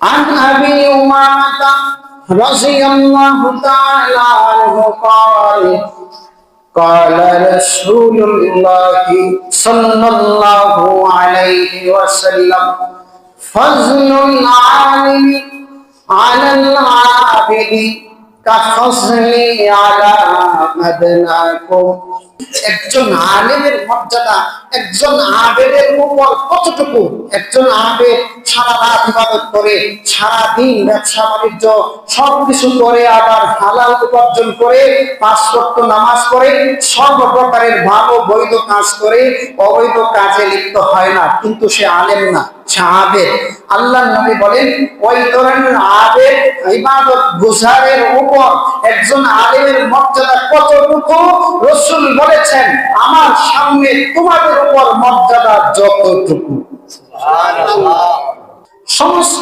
عن أبي أمامة رضي الله تعالى عنه قال قال رسول الله صلى الله عليه وسلم فضل العالم على العابد كفضلي على أدناكم। একজন আলেমের মর্যাদা একজন আবেদের উপর কতটুকু? একজন আবেদ সারা রাত ইবাদত করে, সারা দিন ব্যবসা বাণিজ্য সবকিছু করে, আবার হালাল উপার্জন করে, 5 ওয়াক্ত নামাজ পড়ে, সর্বপ্রকারের ভালো বৈধ কাজ করে, অবৈধ কাজে লিপ্ত হয় না, কিন্তু সে আলেম না, সে আবেদ। আল্লাহর নবী বলেন ওই ধরনের আবেদ ইবাদত গুজারের উপর একজন আলেমের মর্যাদা কতটুকু? রাসূল বলেছেন আমার সামনে তোমাদের উপর মর্যাদা যতটুকু। সুবহানাল্লাহ। সমস্ত